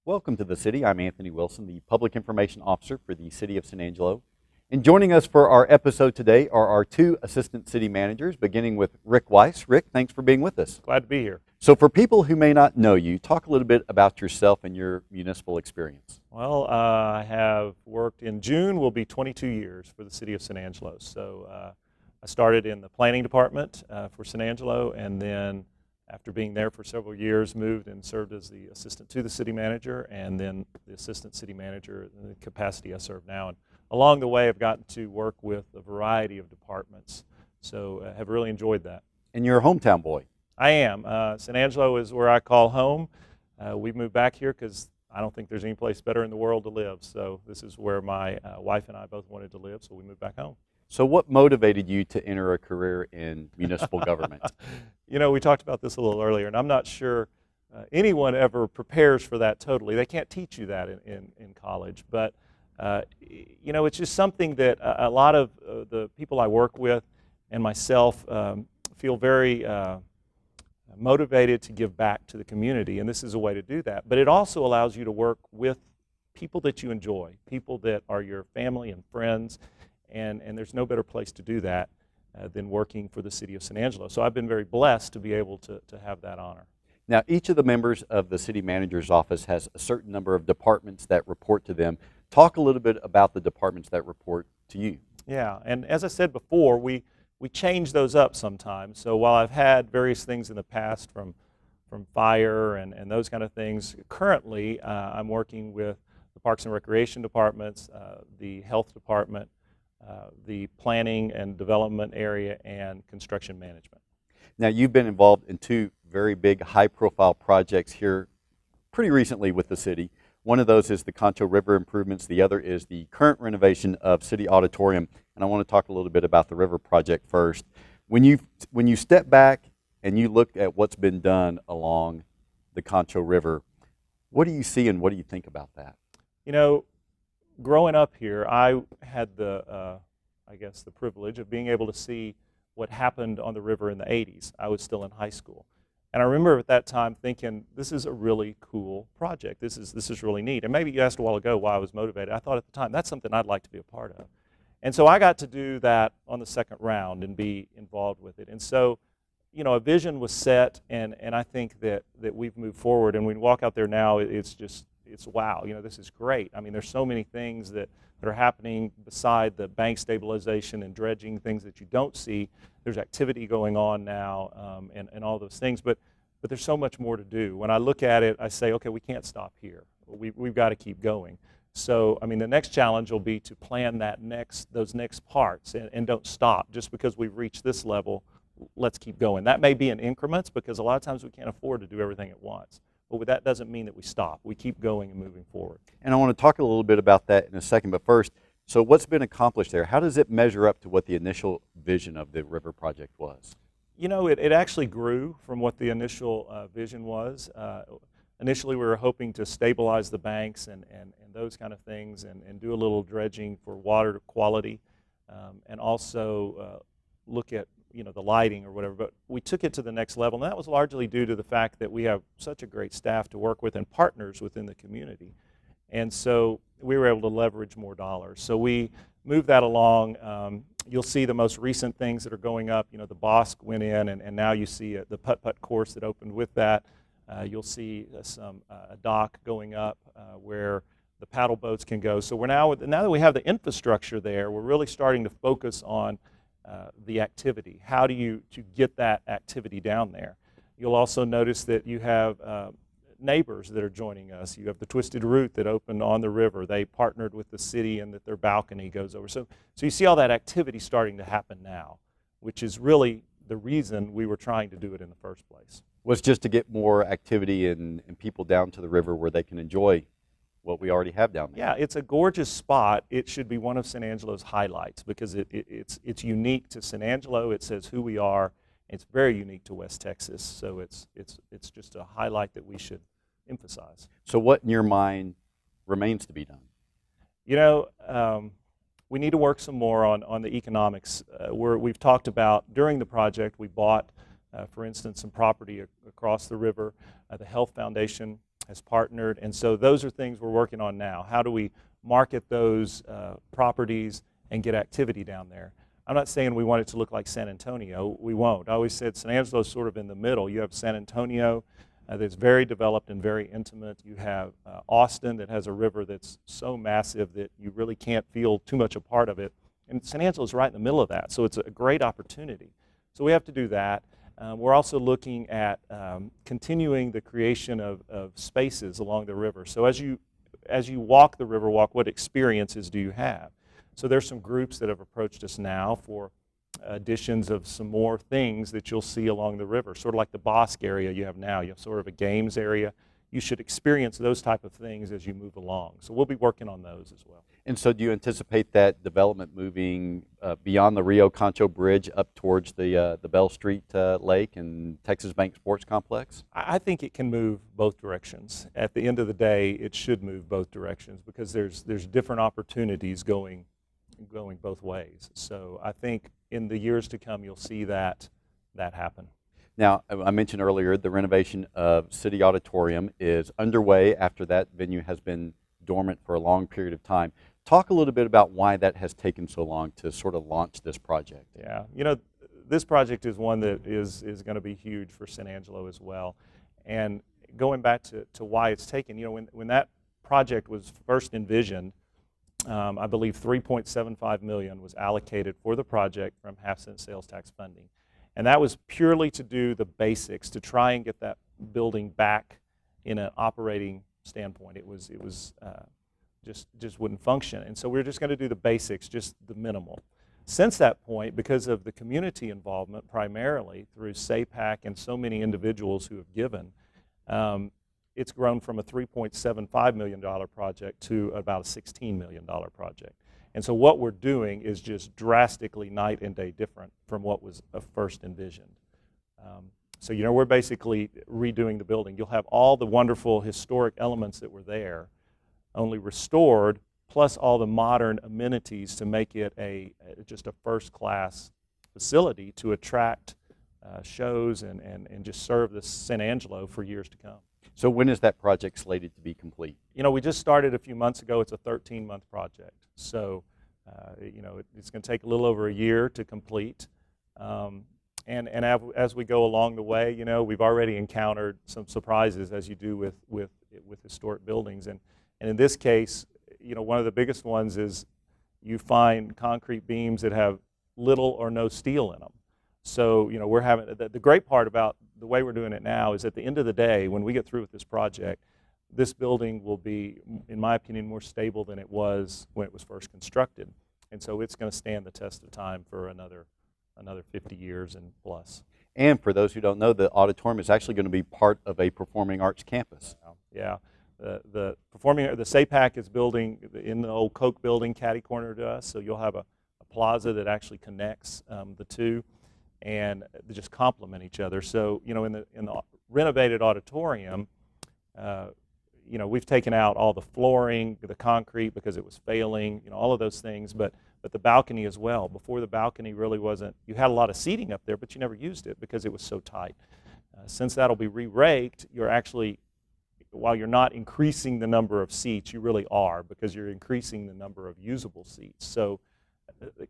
Welcome to the City. I'm Anthony Wilson, the Public Information Officer for the City of San Angelo. And joining us for our episode today are our two Assistant City Managers, beginning with Rick Weiss. Rick, thanks for being with us. Glad to be here. So for people who may not know you, talk a little bit about yourself and your municipal experience. Well, I have worked in June, will be 22 years for the City of San Angelo. So I started in the planning department for San Angelo, and then after being there for several years, moved and served as the assistant to the city manager, and then the assistant city manager in the capacity I serve now. And along the way, I've gotten to work with a variety of departments, so have really enjoyed that. And you're a hometown boy. I am. San Angelo is where I call home. We've moved back here because I don't think there's any place better in the world to live. So this is where my wife and I both wanted to live, so we moved back home. So what motivated you to enter a career in municipal government? You know, we talked about this a little earlier, and I'm not sure anyone ever prepares for that totally. They can't teach you that in college. But, you know, it's just something that a lot of the people I work with and myself feel very motivated to give back to the community, and this is a way to do that. But it also allows you to work with people that you enjoy, people that are your family and friends, and there's no better place to do that than working for the City of San Angelo. So I've been very blessed to be able to have that honor. Now, each of the members of the city manager's office has a certain number of departments that report to them. Talk a little bit about the departments that report to you. Yeah, and as I said before, we change those up sometimes. So while I've had various things in the past from fire and those kind of things, currently I'm working with the Parks and Recreation departments, the Health Department, the planning and development area, and construction management. Now, you've been involved in two very big high-profile projects here pretty recently with the city. One of those is the Concho River improvements. The other is the current renovation of City Auditorium. And I want to talk a little bit about the river project first. When you step back and you look at what's been done along the Concho River, what do you see and what do you think about that? You know, growing up here, I had the, I guess, the privilege of being able to see what happened on the river in the 80s. I was still in high school. And I remember at that time thinking, this is a really cool project. This is really neat. And maybe you asked a while ago why I was motivated. I thought at the time, that's something I'd like to be a part of. And so I got to do that on the second round and be involved with it. And so, you know, a vision was set, and I think that we've moved forward. And when we walk out there now, it's wow, you know, this is great. I mean, there's so many things that are happening beside the bank stabilization and dredging, things that you don't see. There's activity going on now and all those things, but there's so much more to do. When I look at it, I say, okay, we can't stop here. We've got to keep going. So, I mean, the next challenge will be to plan those next parts and don't stop. Just because we've reached this level, let's keep going. That may be in increments because a lot of times we can't afford to do everything at once. But that doesn't mean that we stop. We keep going and moving forward. And I want to talk a little bit about that in a second. But first, so what's been accomplished there? How does it measure up to what the initial vision of the river project was? You know, it actually grew from what the initial vision was. Initially, we were hoping to stabilize the banks and those kind of things and do a little dredging for water quality and also look at, you know, the lighting or whatever, but we took it to the next level, and that was largely due to the fact that we have such a great staff to work with and partners within the community. And so we were able to leverage more dollars. So we moved that along. You'll see the most recent things that are going up. You know, the Bosque went in, and now you see the putt-putt course that opened with that. You'll see a dock going up where the paddle boats can go. So now that we have the infrastructure there, we're really starting to focus on the activity. How do you get that activity down there? You'll also notice that you have neighbors that are joining us. You have the Twisted Route that opened on the river. They partnered with the city and that their balcony goes over. So you see all that activity starting to happen now, which is really the reason we were trying to do it in the first place. Was just to get more activity and people down to the river where they can enjoy what we already have down there. Yeah, it's a gorgeous spot. It should be one of San Angelo's highlights because it's unique to San Angelo. It says who we are. It's very unique to West Texas. So it's just a highlight that we should emphasize. So what in your mind remains to be done? You know, we need to work some more on the economics. We've talked about during the project we bought, for instance, some property across the river. The Health Foundation has partnered, and so those are things we're working on now. How do we market those properties and get activity down there? I'm not saying we want it to look like San Antonio. We won't. I always said San Angelo's sort of in the middle. You have San Antonio that's very developed and very intimate. You have Austin that has a river that's so massive that you really can't feel too much a part of it. And San Angelo's right in the middle of that, so it's a great opportunity. So we have to do that. We're also looking at continuing the creation of spaces along the river. So as you walk the Riverwalk, what experiences do you have? So there's some groups that have approached us now for additions of some more things that you'll see along the river, sort of like the Bosque area you have now. You have sort of a games area. You should experience those type of things as you move along. So we'll be working on those as well. And so do you anticipate that development moving beyond the Rio Concho Bridge up towards the Bell Street Lake and Texas Bank Sports Complex? I think it can move both directions. At the end of the day, it should move both directions because there's different opportunities going both ways. So I think in the years to come, you'll see that happen. Now, I mentioned earlier the renovation of City Auditorium is underway after that venue has been dormant for a long period of time. Talk a little bit about why that has taken so long to sort of launch this project. Yeah, you know, this project is one that is going to be huge for San Angelo as well. And going back to why it's taken, you know, when that project was first envisioned, I believe $3.75 million was allocated for the project from half-cent sales tax funding. And that was purely to do the basics, to try and get that building back in an operating standpoint. It was just wouldn't function. And so we were just going to do the basics, just the minimal. Since that point, because of the community involvement primarily through SAPAC and so many individuals who have given, it's grown from a $3.75 million project to about a $16 million project. And so what we're doing is just drastically night and day different from what was first envisioned. So, you know, we're basically redoing the building. You'll have all the wonderful historic elements that were there, only restored, plus all the modern amenities to make it just a first-class facility to attract shows and just serve the San Angelo for years to come. So when is that project slated to be complete? You know, we just started a few months ago. It's a 13-month project. So, you know, it's going to take a little over a year to complete. And as we go along the way, you know, we've already encountered some surprises as you do with historic buildings. And in this case, you know, one of the biggest ones is you find concrete beams that have little or no steel in them. So, you know, we're having, the great part about the way we're doing it now is at the end of the day, when we get through with this project, this building will be, in my opinion, more stable than it was when it was first constructed. And so it's going to stand the test of time for another 50 years and plus. And for those who don't know, the auditorium is actually going to be part of a performing arts campus. Yeah. The SAPAC is building in the old Coke building catty corner to us, so you'll have a plaza that actually connects the two, and they just complement each other. So, you know, in the renovated auditorium, you know, we've taken out all the flooring, the concrete because it was failing, you know, all of those things, but the balcony as well. Before, the balcony really wasn't, you had a lot of seating up there, but you never used it because it was so tight. Since that'll be re-raked, you're actually, while you're not increasing the number of seats, you really are, because you're increasing the number of usable seats. So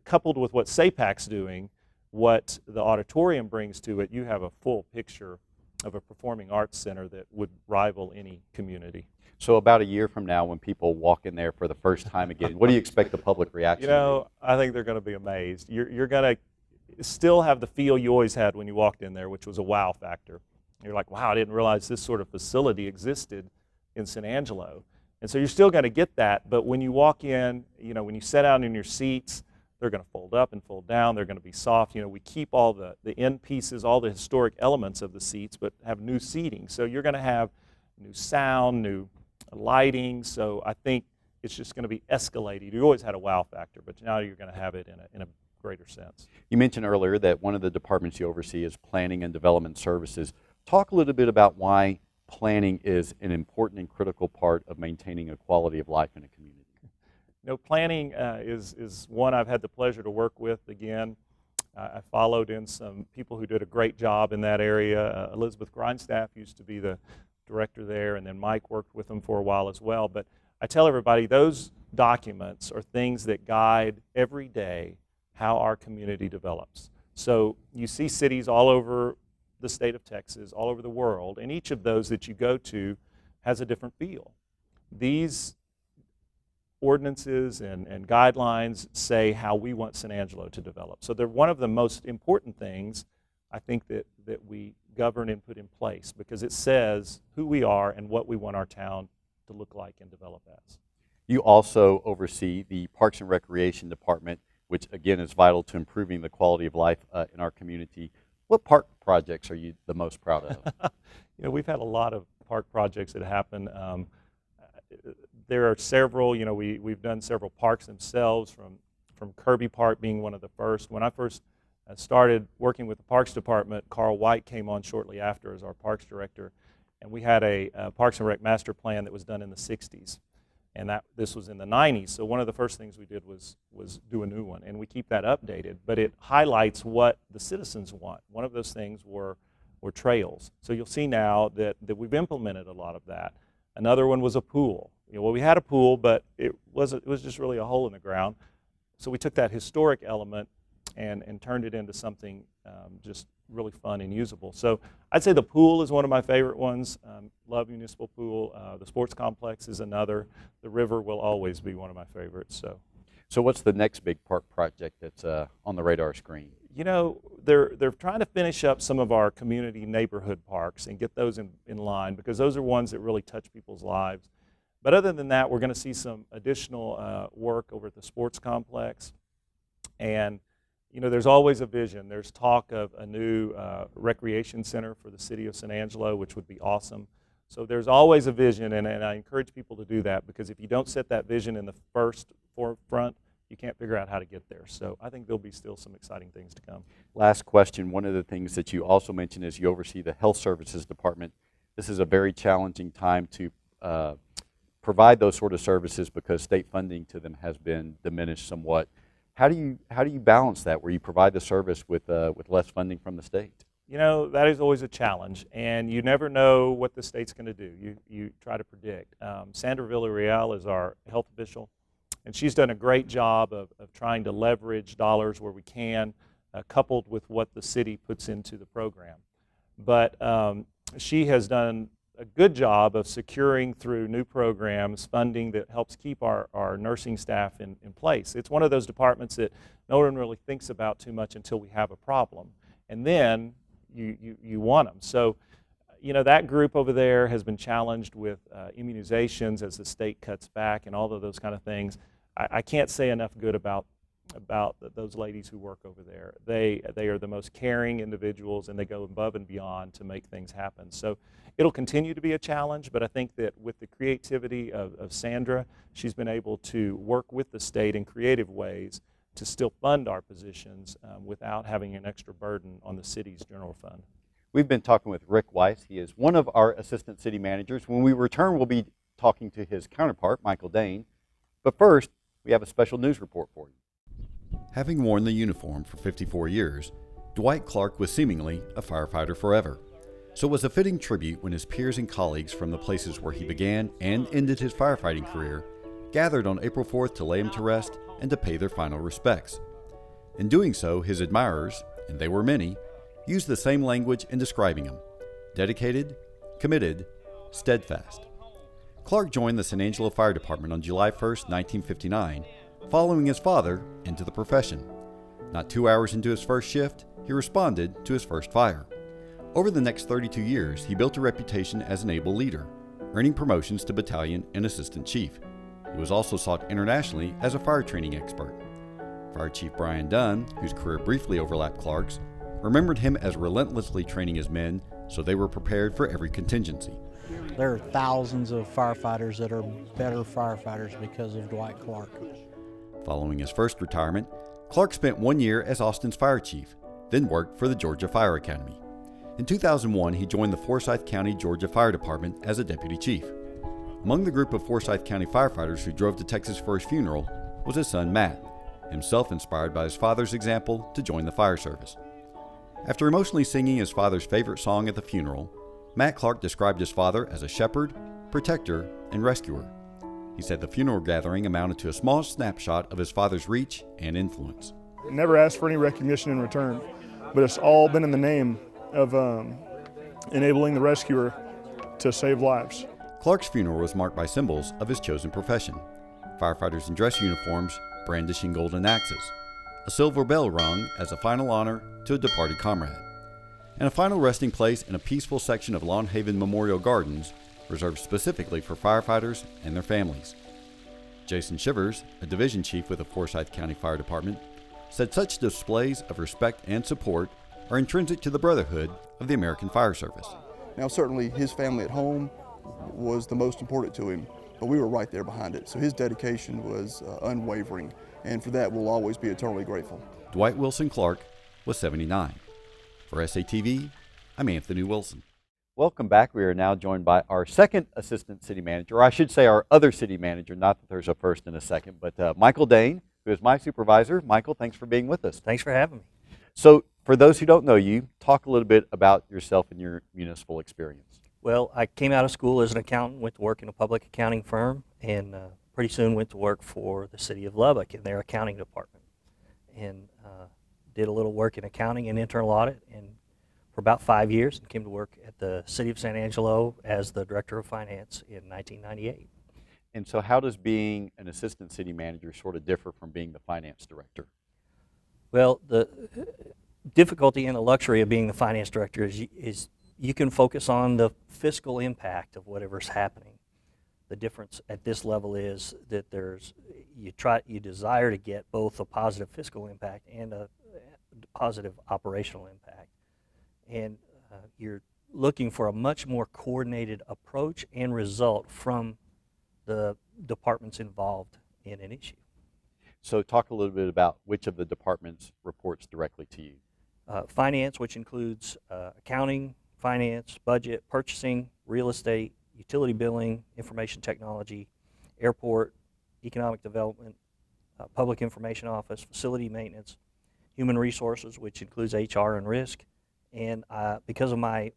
coupled with what SAPAC's doing, what the auditorium brings to it, you have a full picture of a performing arts center that would rival any community. So about a year from now, when people walk in there for the first time again, what do you expect the public reaction to be? You know, I think they're going to be amazed. You're going to still have the feel you always had when you walked in there, which was a wow factor. You're like, wow, I didn't realize this sort of facility existed in San Angelo. And so you're still going to get that, but when you walk in, you know, when you sit down in your seats, they're going to fold up and fold down. They're going to be soft. You know, we keep all the end pieces, all the historic elements of the seats, but have new seating. So you're going to have new sound, new lighting. So I think it's just going to be escalated. You always had a wow factor, but now you're going to have it in a greater sense. You mentioned earlier that one of the departments you oversee is planning and development services. Talk a little bit about why planning is an important and critical part of maintaining a quality of life in a community. You know, planning is one I've had the pleasure to work with. Again, I followed in some people who did a great job in that area. Elizabeth Grindstaff used to be the director there, and then Mike worked with them for a while as well. But I tell everybody those documents are things that guide every day how our community develops. So you see cities all over the state of Texas, all over the world, and each of those that you go to has a different feel. These ordinances and guidelines say how we want San Angelo to develop. So they're one of the most important things I think that we govern and put in place, because it says who we are and what we want our town to look like and develop as. You also oversee the Parks and Recreation Department, which again is vital to improving the quality of life in our community. What park projects are you the most proud of? You know, we've had a lot of park projects that happen. There are several, you know, we've done several parks themselves, from Kirby Park being one of the first. When I first started working with the Parks Department, Carl White came on shortly after as our Parks Director, and we had a Parks and Rec master plan that was done in the 60s, and this was in the 90s. So one of the first things we did was do a new one, and we keep that updated, but it highlights what the citizens want. One of those things were trails. So you'll see now that we've implemented a lot of that. Another one was a pool. You know, well, we had a pool, but it was just really a hole in the ground. So we took that historic element and turned it into something just really fun and usable. So I'd say the pool is one of my favorite ones. Love municipal pool. The sports complex is another. The river will always be one of my favorites. So what's the next big park project that's on the radar screen? You know, they're trying to finish up some of our community neighborhood parks and get those in line, because those are ones that really touch people's lives. But other than that, we're going to see some additional work over at the sports complex. And, you know, there's always a vision. There's talk of a new recreation center for the city of San Angelo, which would be awesome. So there's always a vision, and I encourage people to do that, because if you don't set that vision in the forefront, you can't figure out how to get there. So I think there'll be still some exciting things to come. Last question. One of the things that you also mentioned is you oversee the Health Services Department. This is a very challenging time to provide those sort of services, because state funding to them has been diminished somewhat. How do you balance that, where you provide the service with less funding from the state? You know, that is always a challenge, and you never know what the state's going to do. You try to predict. Sandra Villarreal is our health official, and she's done a great job of trying to leverage dollars where we can, coupled with what the city puts into the program. But she has done a good job of securing through new programs funding that helps keep our nursing staff in place. It's one of those departments that no one really thinks about too much until we have a problem, and then you want them. So, you know, that group over there has been challenged with immunizations as the state cuts back and all of those kind of things. I can't say enough good about those ladies who work over there. They are the most caring individuals, and they go above and beyond to make things happen. So it'll continue to be a challenge, but I think that with the creativity of Sandra, she's been able to work with the state in creative ways to still fund our positions without having an extra burden on the city's general fund. We've been talking with Rick Weiss. He is one of our assistant city managers. When we return, we'll be talking to his counterpart, Michael Dane. But first, we have a special news report for you. Having worn the uniform for 54 years, Dwight Clark was seemingly a firefighter forever. So it was a fitting tribute when his peers and colleagues from the places where he began and ended his firefighting career gathered on April 4th to lay him to rest and to pay their final respects. In doing so, his admirers, and they were many, used the same language in describing him: dedicated, committed, steadfast. Clark joined the San Angelo Fire Department on July 1st, 1959, following his father into the profession. Not 2 hours into his first shift, he responded to his first fire. Over the next 32 years, he built a reputation as an able leader, earning promotions to battalion and assistant chief. He was also sought internationally as a fire training expert. Fire Chief Brian Dunn, whose career briefly overlapped Clark's, remembered him as relentlessly training his men so they were prepared for every contingency. There are thousands of firefighters that are better firefighters because of Dwight Clark. Following his first retirement, Clark spent 1 year as Austin's fire chief, then worked for the Georgia Fire Academy. In 2001, he joined the Forsyth County, Georgia Fire Department as a deputy chief. Among the group of Forsyth County firefighters who drove to Texas for his funeral was his son Matt, himself inspired by his father's example to join the fire service. After emotionally singing his father's favorite song at the funeral, Matt Clark described his father as a shepherd, protector, and rescuer. He said the funeral gathering amounted to a small snapshot of his father's reach and influence. Never asked for any recognition in return, but it's all been in the name of enabling the rescuer to save lives. Clark's funeral was marked by symbols of his chosen profession: firefighters in dress uniforms brandishing golden axes, a silver bell rung as a final honor to a departed comrade, and a final resting place in a peaceful section of Lawn Haven Memorial Gardens reserved specifically for firefighters and their families. Jason Shivers, a division chief with the Forsyth County Fire Department, said such displays of respect and support are intrinsic to the brotherhood of the American Fire Service. Now certainly his family at home was the most important to him, but we were right there behind it. So his dedication was unwavering, and for that we'll always be eternally grateful. Dwight Wilson Clark was 79. For SATV, I'm Anthony Wilson. Welcome back. We are now joined by our second assistant city manager, or I should say our other city manager, not that there's a first and a second, but Michael Dane, who is my supervisor. Michael, thanks for being with us. Thanks for having me. So for those who don't know you, talk a little bit about yourself and your municipal experience. Well, I came out of school as an accountant, went to work in a public accounting firm, and pretty soon went to work for the city of Lubbock in their accounting department, and did a little work in accounting and internal audit, and for about 5 years, and came to work at the city of San Angelo as the director of finance in 1998. And so how does being an assistant city manager sort of differ from being the finance director? Well, the difficulty and the luxury of being the finance director is you can focus on the fiscal impact of whatever's happening. The difference at this level is that you desire to get both a positive fiscal impact and a positive operational impact. And you're looking for a much more coordinated approach and result from the departments involved in an issue. So talk a little bit about which of the departments reports directly to you. Finance, which includes accounting, finance, budget, purchasing, real estate, utility billing, information technology, airport, economic development, public information office, facility maintenance, human resources, which includes HR and risk. And because of my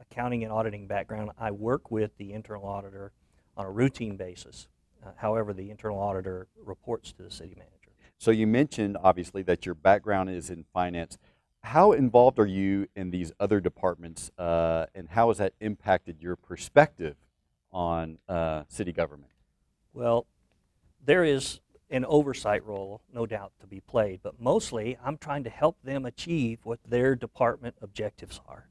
accounting and auditing background, I work with the internal auditor on a routine basis. However, the internal auditor reports to the city manager. So you mentioned, obviously, that your background is in finance. How involved are you in these other departments, and how has that impacted your perspective on city government? Well, there is an oversight role, no doubt, to be played, but mostly I'm trying to help them achieve what their department objectives are.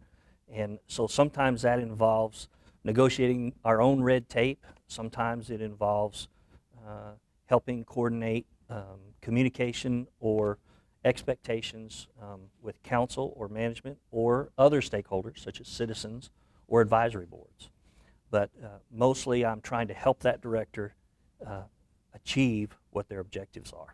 And so sometimes that involves negotiating our own red tape. Sometimes it involves helping coordinate communication or expectations with council or management or other stakeholders such as citizens or advisory boards. But mostly I'm trying to help that director achieve what their objectives are.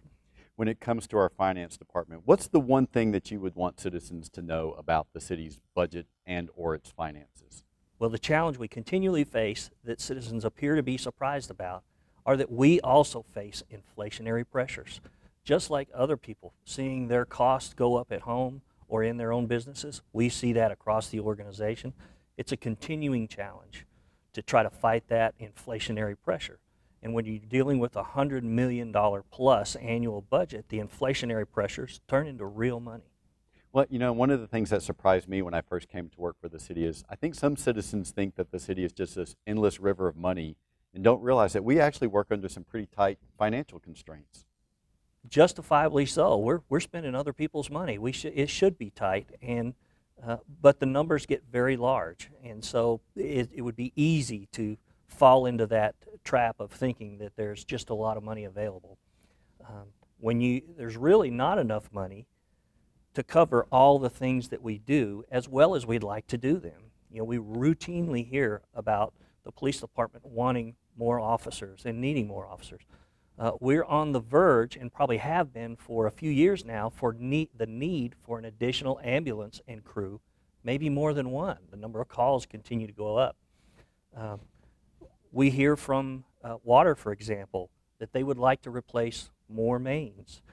When it comes to our finance department, what's the one thing that you would want citizens to know about the city's budget and or its finances? Well, the challenge we continually face that citizens appear to be surprised about are that we also face inflationary pressures. Just like other people seeing their costs go up at home or in their own businesses, we see that across the organization. It's a continuing challenge to try to fight that inflationary pressure. And when you're dealing with a $100 million plus annual budget, the inflationary pressures turn into real money. Well, you know, one of the things that surprised me when I first came to work for the city is I think some citizens think that the city is just this endless river of money and don't realize that we actually work under some pretty tight financial constraints. Justifiably so. We're spending other people's money. It should be tight, and but the numbers get very large, and so it would be easy to fall into that trap of thinking that there's just a lot of money available. There's really not enough money to cover all the things that we do as well as we'd like to do them. You know, we routinely hear about the police department wanting more officers and needing more officers. We're on the verge, and probably have been for a few years now, for the need for an additional ambulance and crew, maybe more than one. The number of calls continue to go up. We hear from water, for example, that they would like to replace more mains.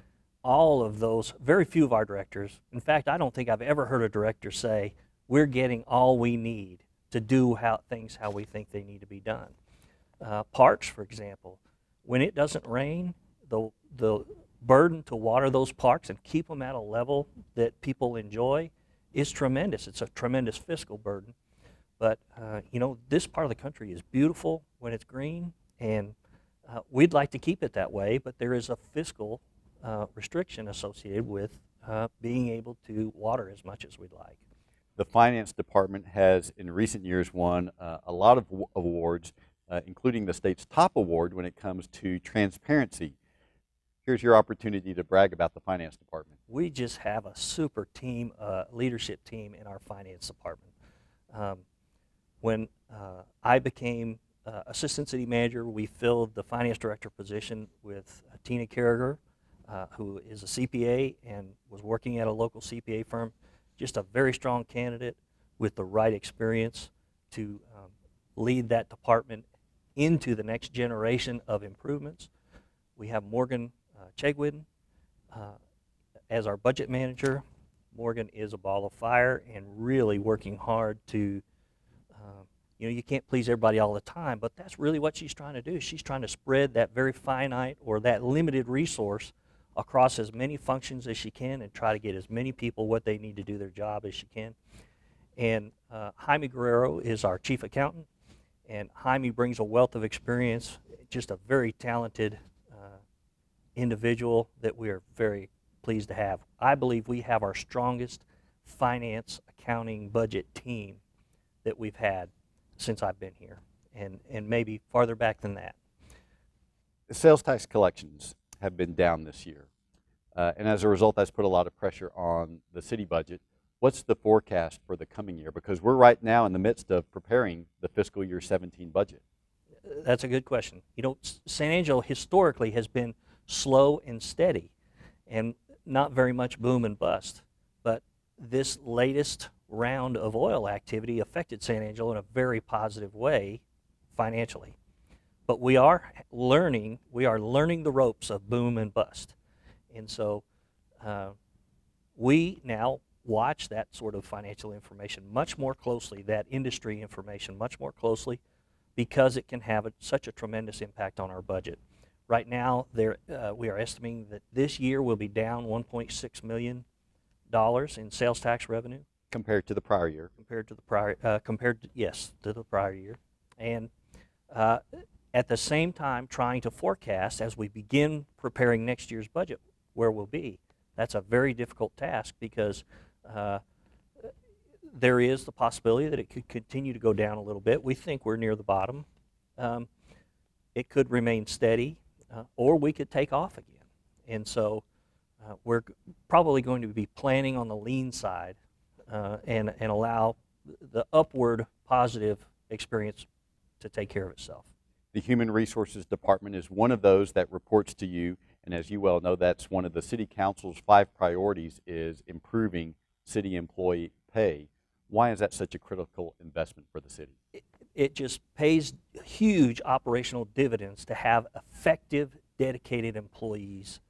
All of those, very few of our directors, in fact, I don't think I've ever heard a director say, we're getting all we need to do things how we think they need to be done. Parks, for example, when it doesn't rain, the burden to water those parks and keep them at a level that people enjoy is tremendous. It's a tremendous fiscal burden. But, you know, this part of the country is beautiful when it's green, and we'd like to keep it that way, but there is a fiscal restriction associated with being able to water as much as we'd like. The finance department has in recent years won a lot of awards, including the state's top award when it comes to transparency. Here's your opportunity to brag about the finance department. We just have a super team, leadership team in our finance department. When I became assistant city manager, we filled the finance director position with Tina Carragher, who is a CPA and was working at a local CPA firm. Just a very strong candidate with the right experience to lead that department into the next generation of improvements. We have Morgan Chegwin as our budget manager. Morgan is a ball of fire and really working hard to, you know, you can't please everybody all the time, but that's really what she's trying to do. She's trying to spread that very finite or that limited resource across as many functions as she can and try to get as many people what they need to do their job as she can. And Jaime Guerrero is our chief accountant, and Jaime brings a wealth of experience, just a very talented individual that we are very pleased to have. I believe we have our strongest finance, accounting, budget team that we've had since I've been here, and maybe farther back than that. The sales tax collections have been down this year, and as a result, that's put a lot of pressure on the city budget. What's the forecast for the coming year? Because we're right now in the midst of preparing the fiscal year 17 budget. That's a good question. You know, San Angelo historically has been slow and steady and not very much boom and bust. But this latest round of oil activity affected San Angelo in a very positive way financially. But we are learning the ropes of boom and bust. And so we now watch that sort of financial information much more closely, that industry information much more closely, because it can have such a tremendous impact on our budget. Right now, we are estimating that this year will be down $1.6 million in sales tax revenue. Compared to the prior year. To the prior year. And at the same time, trying to forecast as we begin preparing next year's budget where we'll be. That's a very difficult task because there is the possibility that it could continue to go down a little bit. We think we're near the bottom. It could remain steady, or we could take off again. And so we're probably going to be planning on the lean side and allow the upward positive experience to take care of itself. The Human Resources Department is one of those that reports to you, and as you well know, that's one of the City Council's 5 priorities is improving city employee pay. Why is that such a critical investment for the city? It just pays huge operational dividends to have effective, dedicated employees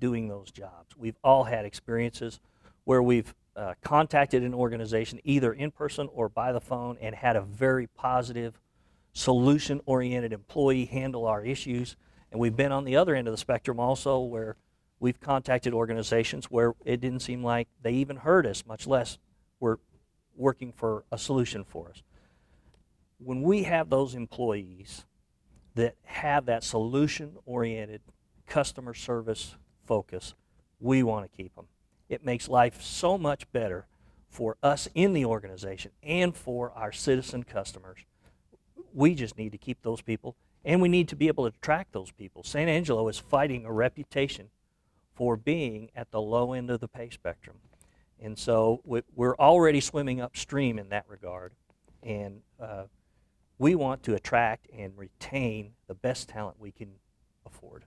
doing those jobs. We've all had experiences where we've contacted an organization either in person or by the phone and had a very positive, solution-oriented employee handle our issues. And we've been on the other end of the spectrum also where we've contacted organizations where it didn't seem like they even heard us, much less were working for a solution for us. When we have those employees that have that solution-oriented customer service focus, we want to keep them. It makes life so much better for us in the organization and for our citizen customers. We just need to keep those people, and we need to be able to attract those people. San Angelo is fighting a reputation for being at the low end of the pay spectrum. And so we're already swimming upstream in that regard. And we want to attract and retain the best talent we can afford.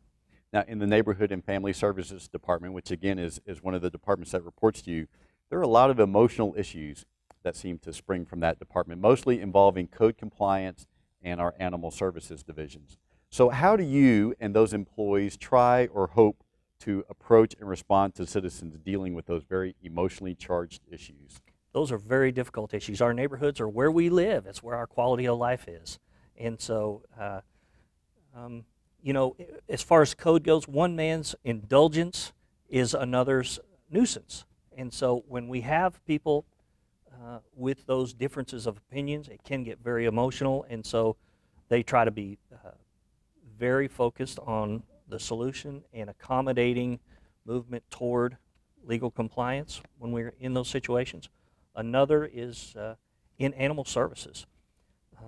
Now, in the Neighborhood and Family Services Department, which again is one of the departments that reports to you, there are a lot of emotional issues that seem to spring from that department, mostly involving code compliance and our animal services divisions. So how do you and those employees try or hope to approach and respond to citizens dealing with those very emotionally charged issues? those are very difficult issues. Our neighborhoods are where we live. It's where our quality of life is. And so, you know, as far as code goes, one man's indulgence is another's nuisance. And so when we have people with those differences of opinions, it can get very emotional. And so they try to be very focused on the solution and accommodating movement toward legal compliance when we're in those situations. Another is in animal services.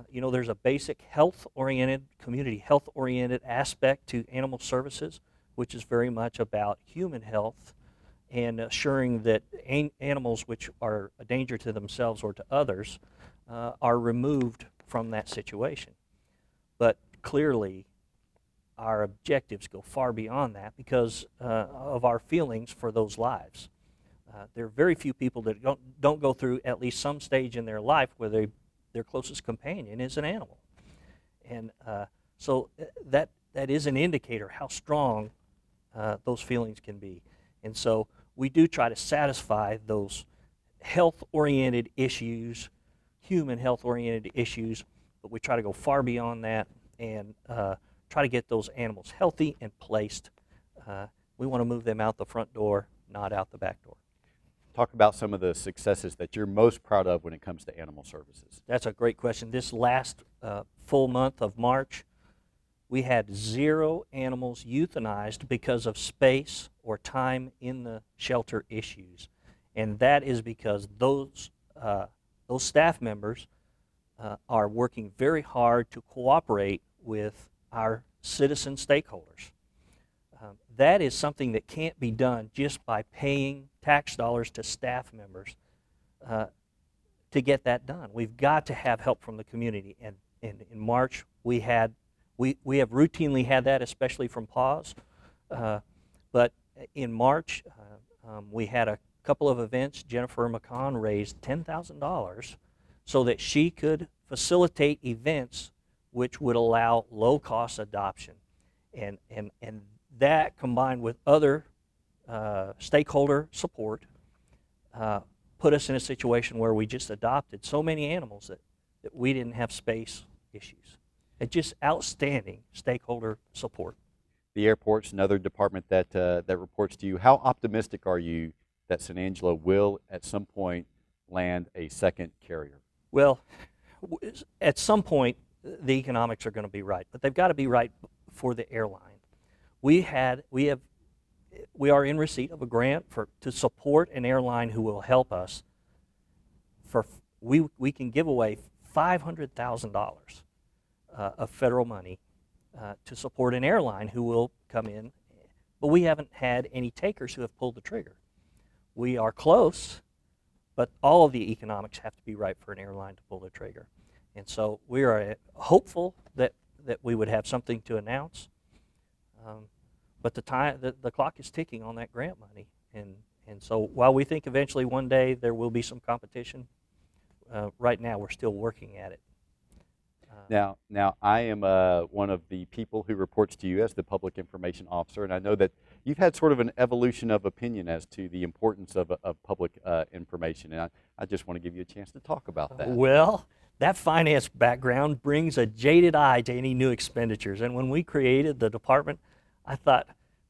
You know, there's a basic health-oriented, community health-oriented aspect to animal services, which is very much about human health and assuring that animals which are a danger to themselves or to others are removed from that situation. But clearly, our objectives go far beyond that because of our feelings for those lives. There are very few people that don't go through at least some stage in their life where their closest companion is an animal. And so that is an indicator how strong those feelings can be. And so we do try to satisfy those health-oriented issues, human health-oriented issues, but we try to go far beyond that and try to get those animals healthy and placed. We want to move them out the front door, not out the back door. Talk about some of the successes that you're most proud of when it comes to animal services. That's a great question. This last full month of March, we had 0 animals euthanized because of space or time in the shelter issues. And that is because those staff members are working very hard to cooperate with our citizen stakeholders. That is something that can't be done just by paying tax dollars to staff members to get that done. We've got to have help from the community. And in March, we have routinely had that, especially from PAWS. But in March, we had a couple of events. Jennifer McCon raised $10,000 so that she could facilitate events which would allow low-cost adoption. And that, combined with other stakeholder support, put us in a situation where we just adopted so many animals that we didn't have space issues. It's just outstanding stakeholder support. The airport's another department that reports to you. How optimistic are you that San Angelo will, at some point, land a second carrier? Well, at some point, the economics are going to be right, but they've got to be right for the airline. We are in receipt of a grant to support an airline who will help us. We can give away $500,000 of federal money to support an airline who will come in, but we haven't had any takers who have pulled the trigger. We are close, but all of the economics have to be right for an airline to pull the trigger. And so we are hopeful that we would have something to announce. But the clock is ticking on that grant money. And so while we think eventually one day there will be some competition, right now we're still working at it. Now I am one of the people who reports to you as the public information officer, and I know that you've had sort of an evolution of opinion as to the importance of public information, and I just want to give you a chance to talk about that. Well, that finance background brings a jaded eye to any new expenditures, and when we created the department, I thought,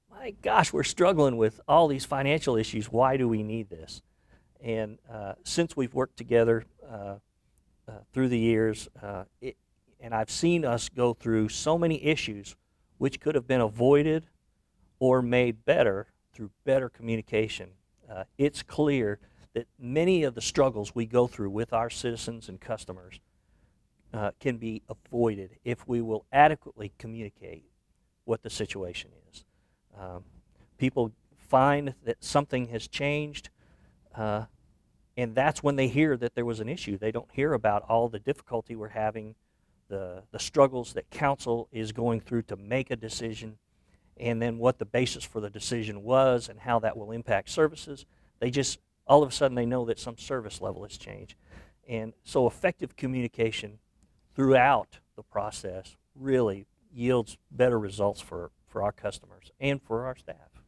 my gosh, we're struggling with all these financial issues. Why do we need this? And since we've worked together through the years, and I've seen us go through so many issues which could have been avoided or made better through better communication. It's clear that many of the struggles we go through with our citizens and customers can be avoided if we will adequately communicate what the situation is. People find that something has changed, and that's when they hear that there was an issue. They don't hear about all the difficulty we're having, the struggles that council is going through to make a decision, and then what the basis for the decision was and how that will impact services. They just, all of a sudden, they know that some service level has changed. And so effective communication throughout the process really yields better results for our customers and for our staff.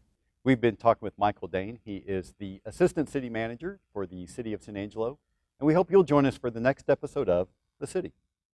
We've been talking with Michael Dane. He is the Assistant City Manager for the City of San Angelo, and we hope you'll join us for the next episode of The City.